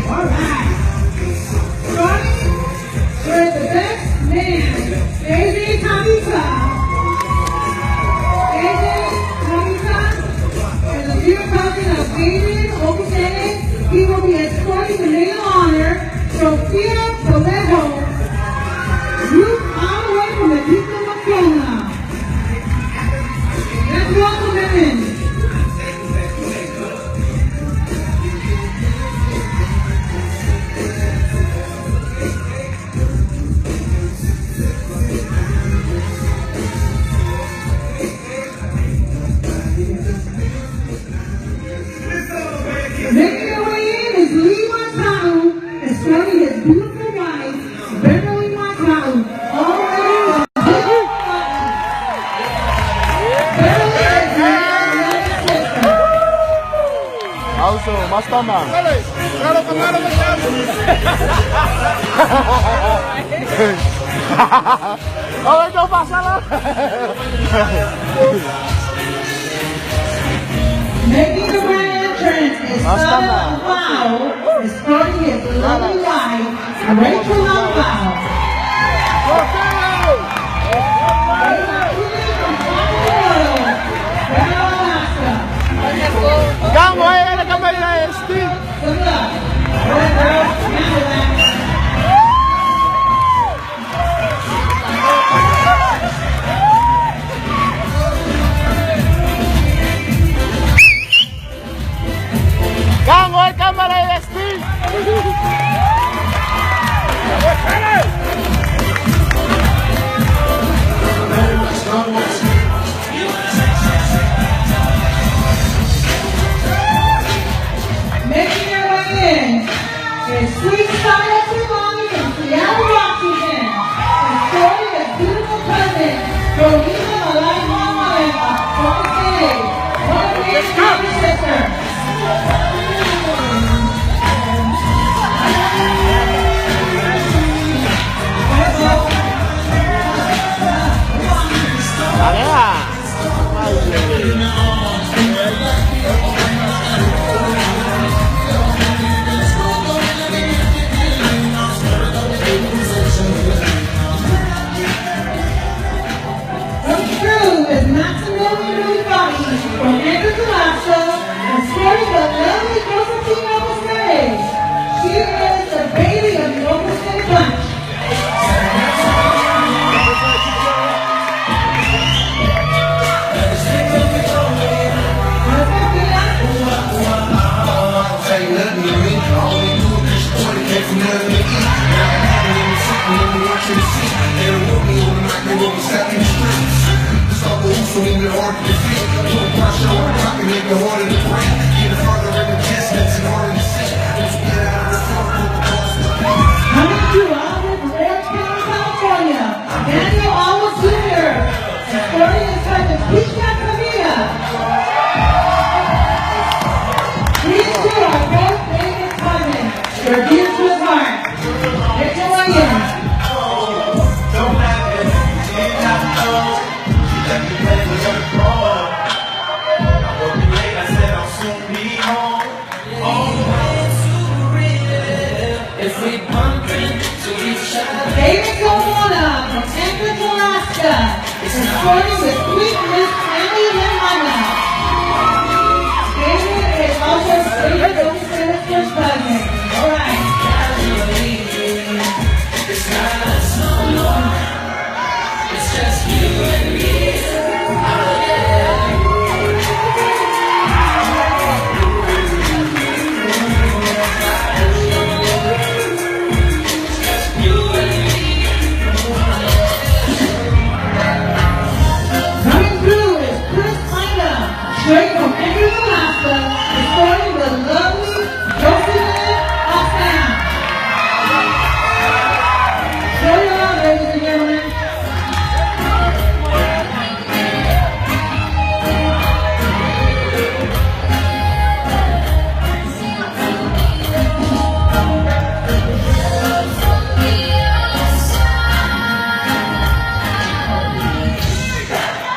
All right. Starting with the best man, AJ Kamisa. AJ Kamisa is a dear cousin of Adrian Okutene. He will be escorting the maid of honor, Sophia Toledo. Youth all the way from the Duke of Macona. Let's welcome them in. Making their way in is Lee Marcao, escorting his beautiful wife, Beverly Marcao, all the way from Beverly is now another sister. Also, Masterman. Oh, ikaw pa sala. Making the grand entrance is Sada Wow, escorting his lovely wife, Rachel Wow. Kamu ay nakamay na ST. Good luck. Boy, girl, handle that. Kamu ay kamay na ST. Making their way in is Sweet Style Trelawney from Seattle, Washington. Escorting his beautiful cousin, Romina Malay Mamalena, from the stage. One of the younger sister. Is Maximilian Rubati from Anchorage, Alaska, escorting the lovely Josephine Opus. She is the baby of the Opus Bunch. So even hard to defeat, put pressure on the top and make it harder to break. Get further in the distance in order to see. Let's get out of the front with the boss. Coming to Albert, Orange County, California, Daniel Alves Jr. escorting his cousin, Pisha Camilla. These two are both favorite cousins. They're dear to his heart. Make your way in. David Colonna from Anchorage, Alaska, escorting with sweet Miss Annie Lemana. David is also David Olsen's cousin. All right. It's just you and me. Coming through is Chris Ina, straight from Anchorage, Alaska, escorting the lovely Josephine Osman. Show your love, ladies and gentlemen.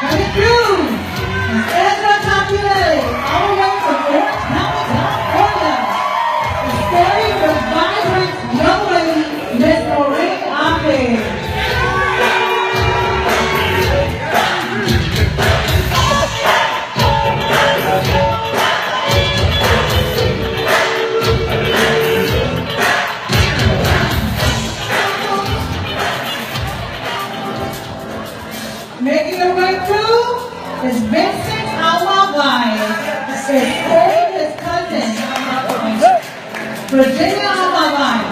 Coming through is Ezra Tapielli, all the way from Orange County, California. Virginia on my line.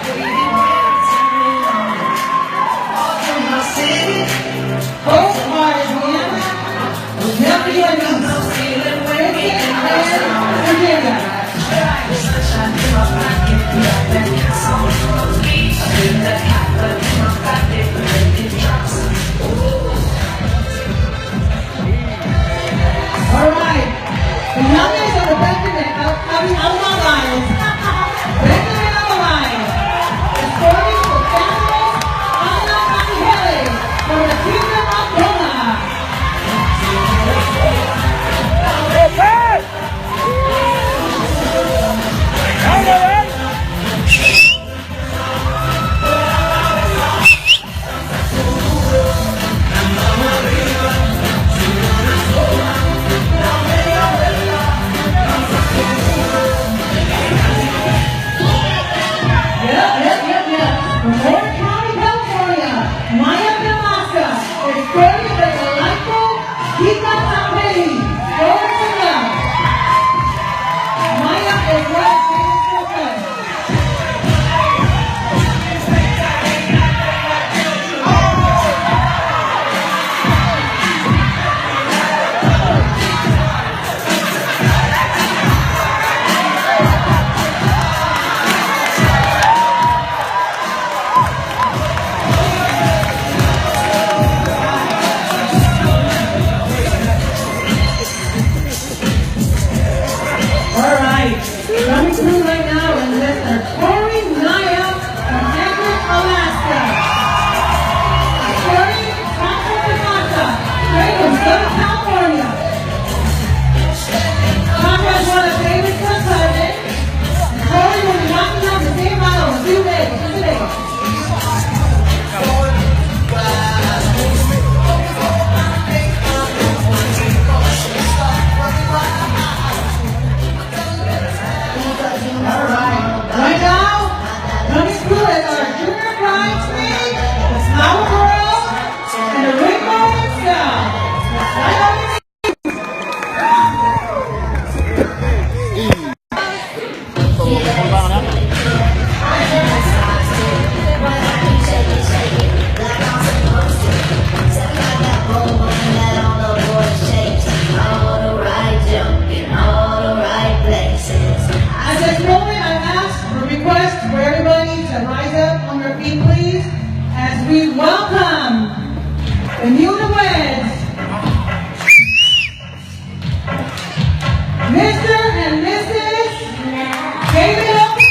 Hope Louisiana. Nephew and niece. And Virginia. All right. The youngest of the Benjamin Alma Lions. Benjamin Alma Lions. Escorting the families Ana Angele from the Kingdom of Ghana. From Orange County, California, Maya Velasca is escorting the delightful Kika Tapeli. Going to love. Maya is well taken. All right, coming through right now is Mr. Corey Naya from Anchorage, Alaska. Corey Taco Picanza, straight from Southern California. Taco is one of David's cousin. Corey will be knocking out the same battle in 2 days. Right now, coming through is our junior bridesmaid, the Flower Girl, and the Rainbow itself. Right over here. At this moment, I ask or request for everybody to rise up on their feet, please, as we welcome the newlyweds, Mr. and Mrs. David Oakes.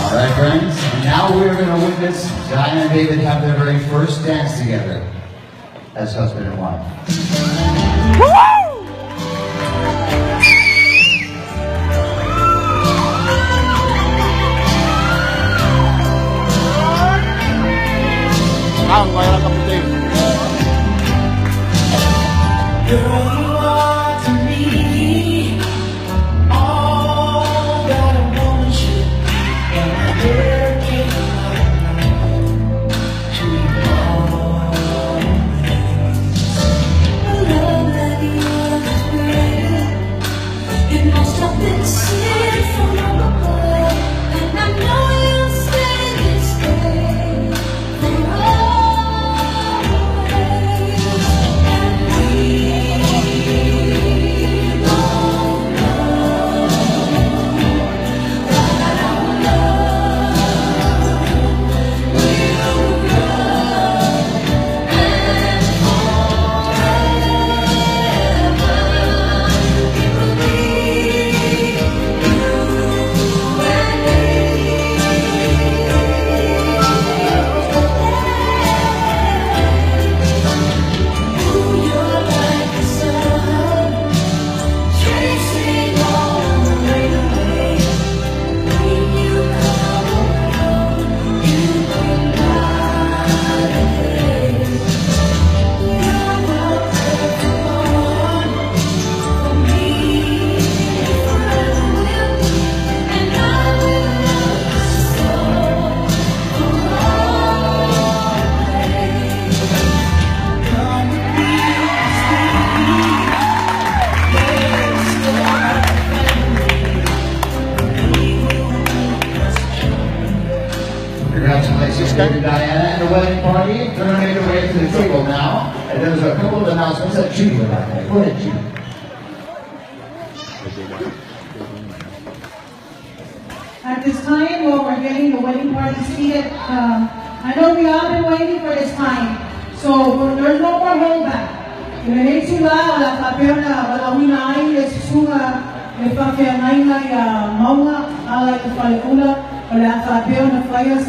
All right, friends, now we're going to witness Diana and David have their very first dance together as husband and wife. David and Diana and the wedding party. They're going to make their way to the table now. And there's a couple of announcements that Judy would like to make. Go ahead, Judy. At this time, while we're getting the wedding party seated, I know we all been waiting for this time, so there's no more holdback. Diretso lang, wala kapyo na, wala winain, sunga, may papel na maunga, alay palikula, wala kapyo na flyers